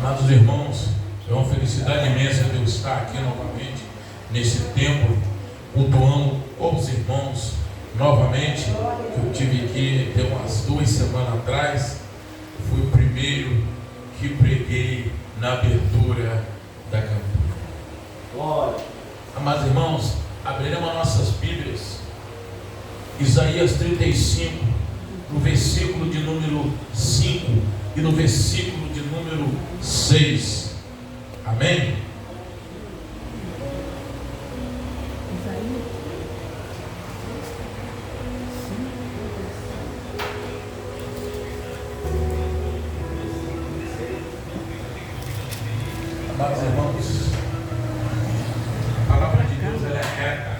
Amados irmãos, é uma felicidade imensa de eu estar aqui novamente nesse templo, cultuando os irmãos novamente. Eu tive aqui tem umas 2 semanas atrás. Fui o primeiro que preguei na abertura da campanha. Glória. Amados irmãos, abriremos as nossas Bíblias, Isaías 35, no versículo de número 5 e no versículo de número 6. Amém? Amados irmãos, a palavra de Deus ela é reta.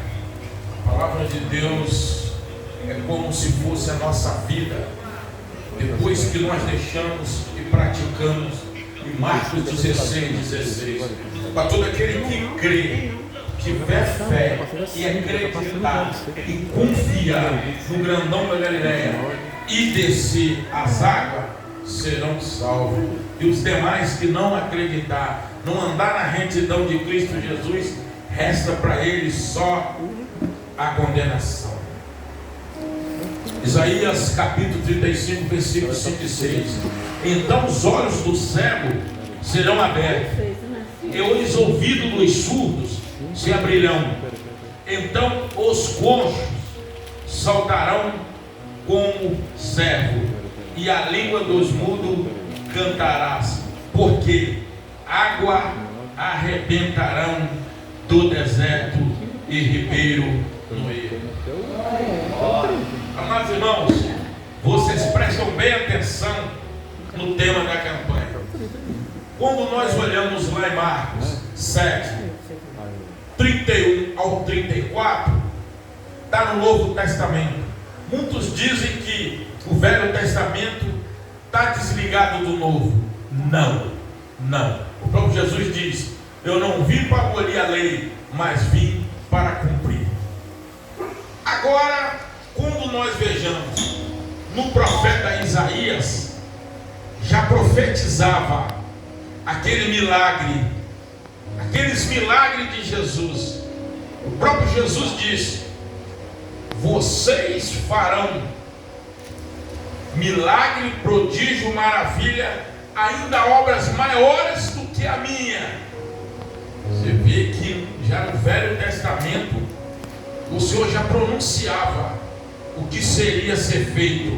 A palavra de Deus é como se fosse a nossa vida. Depois que nós deixamos e praticamos em Marcos 16, para todo aquele que crê, tiver fé e acreditar e confiar no grandão da Galileia e descer as águas, serão salvos. E os demais que não acreditar, não andar na retidão de Cristo Jesus, resta para eles só a condenação. Isaías capítulo 35, versículos 5 e 6. Então os olhos do cego serão abertos, e os ouvidos dos surdos se abrirão. Então os coxos saltarão como servo, e a língua dos mudos cantará, porque água arrebentarão do deserto e ribeiro no ermo. Amados irmãos, vocês prestam bem atenção no tema da campanha. Quando nós olhamos lá em Marcos 7, 31 ao 34, está no Novo Testamento. Muitos dizem que o Velho Testamento está desligado do Novo. Não. O próprio Jesus diz: eu não vim para abolir a lei, mas vim para cumprir. Agora, quando nós vejamos no profeta Isaías, já profetizava aquele milagre, aqueles milagres de Jesus. O próprio Jesus disse: vocês farão milagre, prodígio, maravilha, ainda obras maiores do que a minha. Você vê que já no Velho Testamento o Senhor já pronunciava o que seria ser feito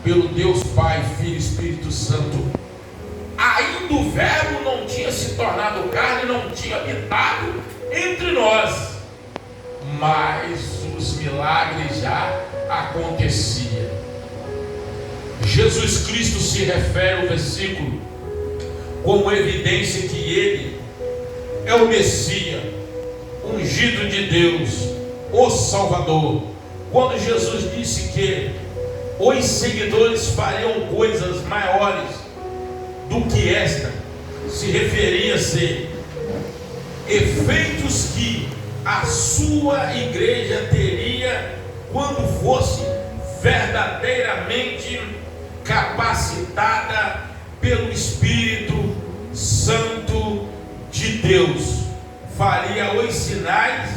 pelo Deus Pai, Filho e Espírito Santo. Ainda o Verbo não tinha se tornado carne, não tinha habitado entre nós, mas os milagres já aconteciam. Jesus Cristo se refere ao versículo como evidência que Ele é o Messias, ungido de Deus, o Salvador. Quando Jesus disse que os seguidores fariam coisas maiores do que esta, se referia a ser efeitos que a sua igreja teria quando fosse verdadeiramente capacitada pelo Espírito Santo de Deus. Faria os sinais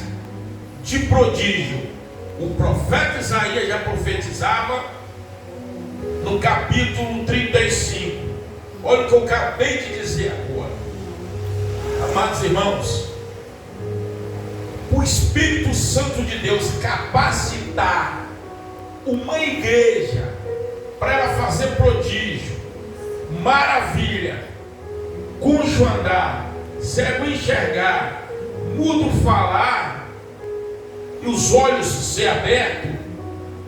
de prodígio. O profeta Isaías já profetizava no capítulo 35. Olha o que eu acabei de dizer agora. Amados irmãos, o Espírito Santo de Deus capacitar uma igreja para ela fazer prodígio, maravilha, coxo andar, cego enxergar, mudo falar e os olhos ser abertos,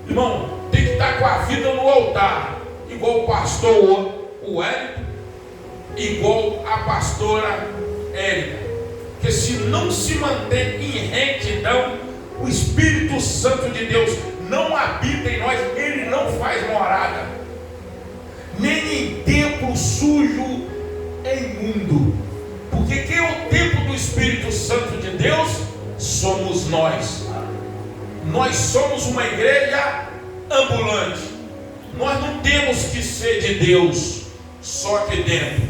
irmão, tem que estar com a vida no altar, igual o pastor Wellington, igual a pastora Érica. Porque se não se mantém em retidão, o Espírito Santo de Deus não habita em nós, Ele não faz morada, nem em templo sujo e imundo. Porque quem é o templo do Espírito Santo de Deus? Somos nós. Nós somos uma igreja ambulante. Nós não temos que ser de Deus só aqui dentro.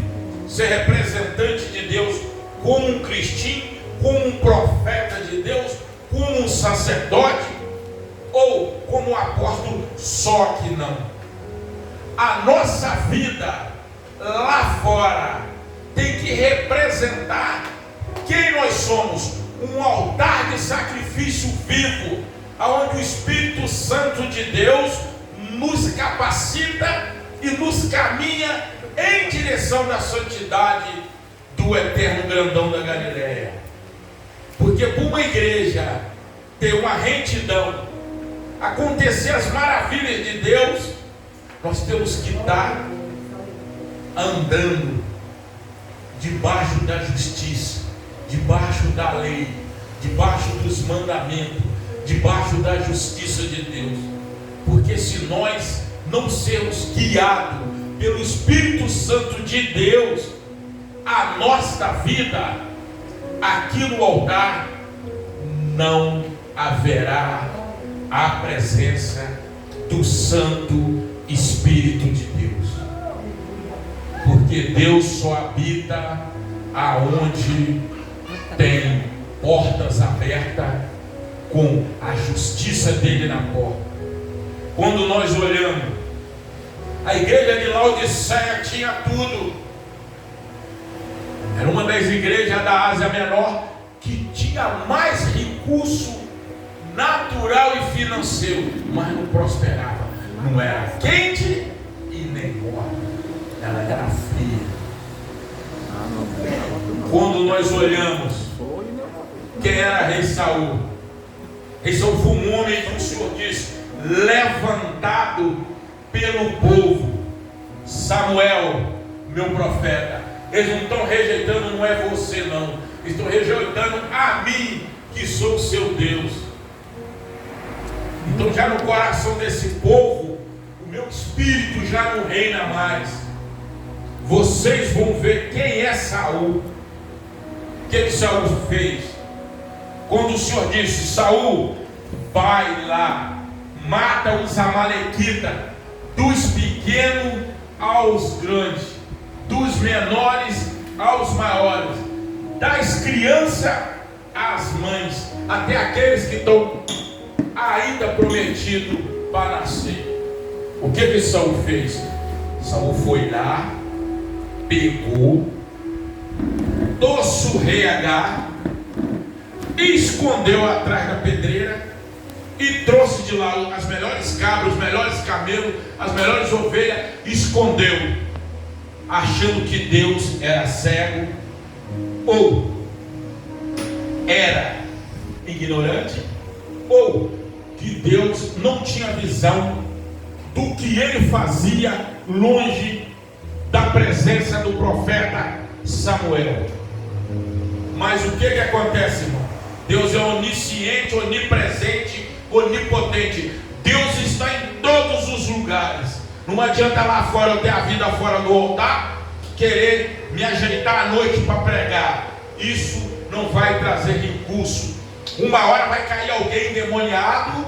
ser representante de Deus como um cristão, como um profeta de Deus, como um sacerdote ou como um apóstolo? Só que não. A nossa vida lá fora tem que representar quem nós somos, um altar de sacrifício vivo, onde o Espírito Santo de Deus nos capacita e nos caminha em direção da santidade do eterno grandão da Galileia. Porque para uma igreja ter uma retidão, acontecer as maravilhas de Deus, nós temos que estar andando debaixo da justiça, debaixo da lei, debaixo dos mandamentos, debaixo da justiça de Deus. Porque se nós não sermos guiados pelo Espírito Santo de Deus, a nossa vida aqui no altar não haverá a presença do Santo Espírito de Deus. Porque Deus só habita aonde tem portas abertas com a justiça dele na porta. Quando nós olhamos, a igreja de Laodiceia tinha tudo. Era uma das igrejas da Ásia Menor que tinha mais recurso natural e financeiro, mas não prosperava. Não era quente e nem morna, ela era fria. Quando nós olhamos, quem era rei Saul? Rei Saul foi um homem que o Senhor disse, levantado pelo povo. Samuel, meu profeta. Eles não estão rejeitando, não é você não, estão rejeitando a mim, que sou o seu Deus. Então já no coração desse povo, o meu espírito já não reina mais. Vocês vão ver quem é Saul. O que Saul fez? Quando o Senhor disse, Saul, vai lá, mata os amalequitas, dos pequenos aos grandes, dos menores aos maiores, das crianças às mães, até aqueles que estão ainda prometidos para nascer. O que Saul fez? Saul foi lá, pegou, trouxe o rei Agar, escondeu atrás da pedreira e trouxe de lá as melhores cabras, os melhores camelos, as melhores ovelhas, escondeu, achando que Deus era cego ou era ignorante, ou que Deus não tinha visão do que ele fazia longe da presença do profeta Samuel. Mas o que acontece, irmão? Deus é onisciente, onipresente, onipotente. Deus está em todos os lugares. Não adianta lá fora eu ter a vida fora do altar, querer me ajeitar à noite para pregar. Isso não vai trazer recurso. Uma hora vai cair alguém endemoniado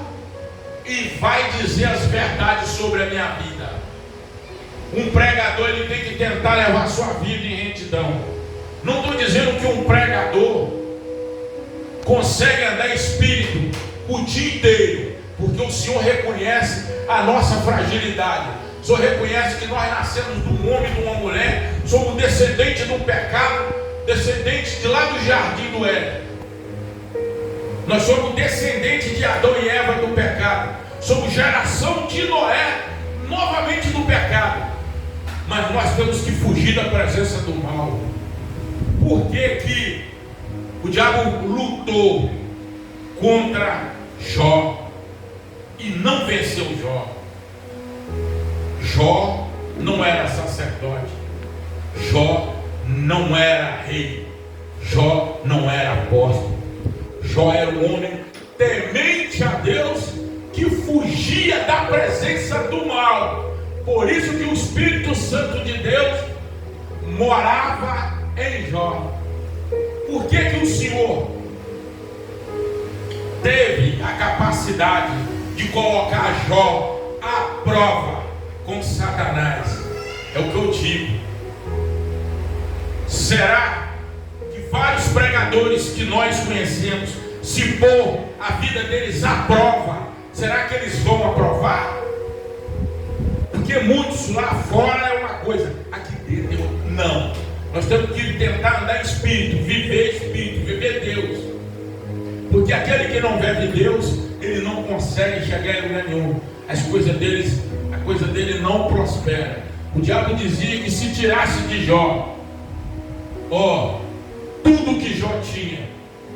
e vai dizer as verdades sobre a minha vida. Um pregador, ele tem que tentar levar a sua vida em retidão. Não estou dizendo que um pregador consegue andar em espírito o dia inteiro, porque o Senhor reconhece a nossa fragilidade. O Senhor reconhece que nós nascemos de um homem e de uma mulher, somos descendentes do pecado, descendentes de lá do jardim do Éden. Nós somos descendentes de Adão e Eva do pecado, somos geração de Noé, novamente do pecado. Mas nós temos que fugir da presença do mal. Por que que o diabo lutou contra Jó e não venceu Jó? Jó não era sacerdote, Jó não era rei, Jó não era apóstolo. Jó era um homem temente a Deus, que fugia da presença do mal. Por isso que o Espírito Santo de Deus morava em Jó. Por que que o Senhor teve a capacidade de colocar Jó à prova com Satanás? É o que eu digo. Será que vários pregadores que nós conhecemos, se pôr a vida deles à prova, será que eles vão aprovar? Porque muitos lá fora é uma coisa, aqui dentro não. Nós temos que tentar andar em espírito, viver Deus. Porque aquele que não vive Deus, ele não consegue chegar em lugar nenhum. A coisa dele não prospera. O diabo dizia que se tirasse de Jó, tudo que Jó tinha,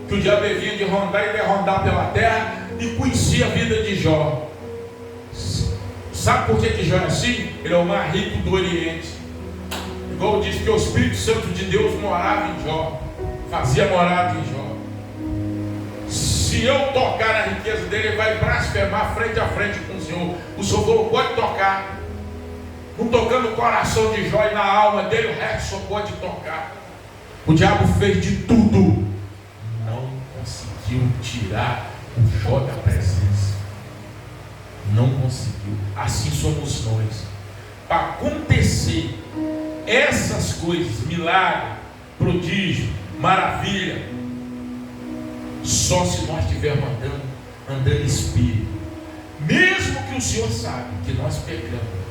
que o diabo vinha de rondar e de rondar pela terra e conhecia a vida de Jó. Sabe por que Jó é assim? Ele é o mais rico do Oriente. Igual diz que o Espírito Santo de Deus morava em Jó, fazia morada em Jó. Se eu tocar na riqueza dele, ele vai blasfemar frente a frente com o Senhor. O Senhor falou, pode tocar. Não tocando o coração de Jó e na alma dele, o resto só pode tocar. O diabo fez de tudo, não conseguiu tirar o Jó da presença. Não conseguiu. Assim somos nós. Para acontecer essas coisas, milagre, prodígio, maravilha, só se nós estivermos andando em espírito. Mesmo que o Senhor sabe que nós pecamos.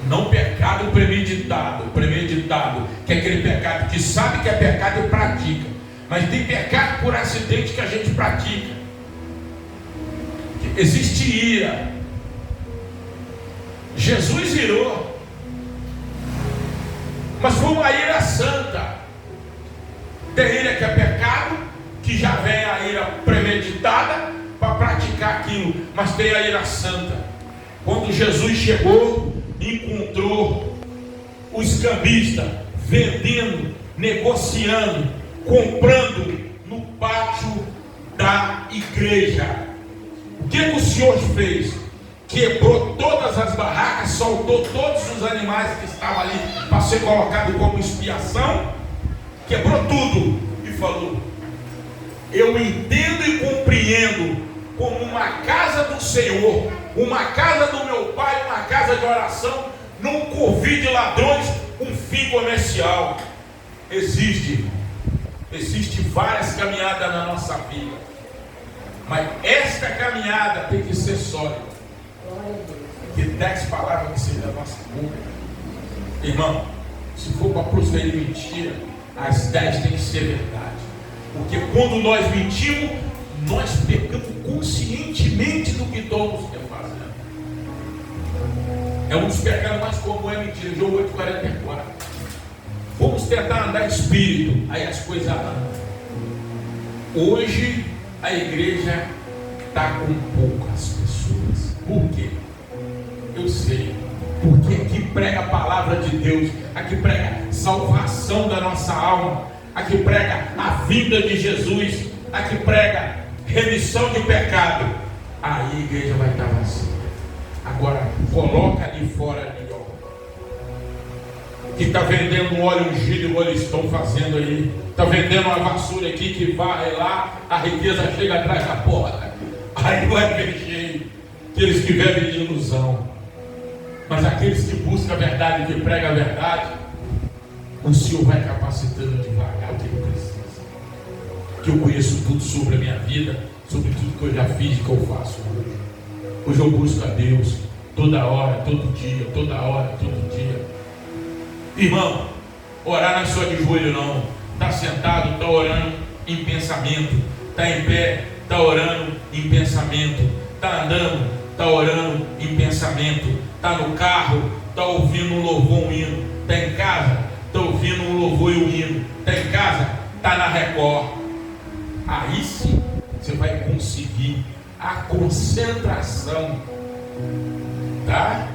Não pecado premeditado, que é aquele pecado que sabe que é pecado e pratica. Mas tem pecado por acidente que a gente pratica. Existe ira. Jesus irou, mas foi uma ira santa. Tem ira que é pecado, que já vem a ira premeditada para praticar aquilo, mas tem a ira santa. Quando Jesus chegou, encontrou os cambistas vendendo, negociando, comprando no pátio da igreja. O que o Senhor fez? Quebrou todas as barracas, soltou todos os animais que estavam ali para ser colocado como expiação, quebrou tudo e falou: eu entendo e compreendo como uma casa do Senhor, uma casa do meu Pai, uma casa de oração, não convide ladrões, um fim comercial. Existe várias caminhadas na nossa vida, mas esta caminhada tem que ser sólida. Que 10 palavras que seja da nossa boca, irmão, se for para prosseguir mentira, as 10 tem que ser verdade. Porque quando nós mentimos, nós pecamos conscientemente do que estamos fazendo. É um dos pecados mais comuns, é mentira. João 8,44. Vamos tentar andar em espírito, aí as coisas andam. Hoje a igreja está com poucas pessoas. Por quê? Eu sei. Porque aqui prega a palavra de Deus, aqui prega salvação da nossa alma, aqui prega a vinda de Jesus, aqui prega remissão de pecado. Aí a igreja vai estar vazia. Agora coloca ali fora ali, ó, que está vendendo óleo ungido, igual eles estão fazendo aí. Está vendendo uma vassoura aqui que vai lá, a riqueza chega atrás da porta. Aí vai ver cheio. Aqueles que vivem de ilusão. Mas aqueles que buscam a verdade, que pregam a verdade, o Senhor vai capacitando devagar o que ele precisa. Que eu conheço tudo sobre a minha vida, sobre tudo que eu já fiz e que eu faço hoje. Hoje eu busco a Deus toda hora, todo dia, toda hora, todo dia. Irmão, orar não é só de joelho não. Está sentado, está orando em pensamento. Está em pé, está orando em pensamento. Está andando, está orando em pensamento. Está no carro, está ouvindo um louvor, um hino. Está em casa, está ouvindo um louvor e um hino. Está em casa, está na Record. Aí sim você vai conseguir a concentração, tá?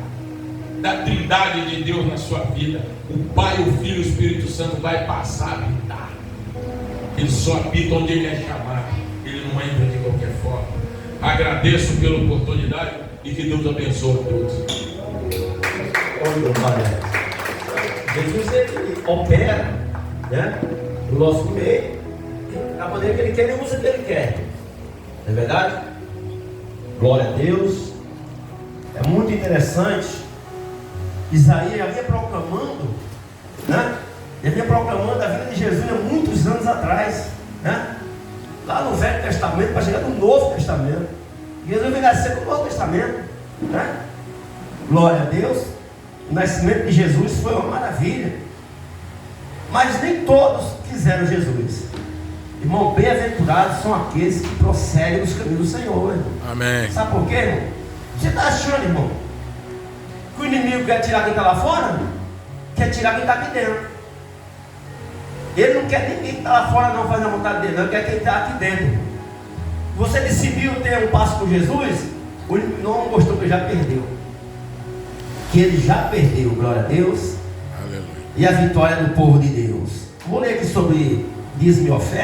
Da trindade de Deus na sua vida. O Pai, o Filho e o Espírito Santo vai passar a habitar. Ele só habita onde ele é chamado. Ele não entra de qualquer forma. Agradeço pela oportunidade e que Deus abençoe a todos. Jesus, ele opera, né, no nosso meio da maneira que ele quer e usa o que ele quer. Não é verdade? Glória a Deus. É muito interessante. Isaías havia proclamando, né, Ele vinha proclamando a vida de Jesus há muitos anos atrás, né? Lá no Velho Testamento, para chegar no Novo Testamento. Jesus veio nascer no Novo Testamento, né? Glória a Deus. O nascimento de Jesus foi uma maravilha. Mas nem todos quiseram Jesus. Irmão, bem-aventurados são aqueles que prosseguem nos caminhos do Senhor, irmão. Amém. Sabe por quê, irmão? Você está achando, irmão, que o inimigo quer tirar quem está lá fora? Quer tirar quem está aqui dentro. Ele não quer ninguém que está lá fora não fazer a vontade dele, não. Ele quer quem está aqui dentro. Você decidiu ter um passo com Jesus, o inimigo não gostou, que ele já perdeu. Que ele já perdeu, glória a Deus. Aleluia. E a vitória do povo de Deus. Vou ler aqui sobre dízimo e oferta.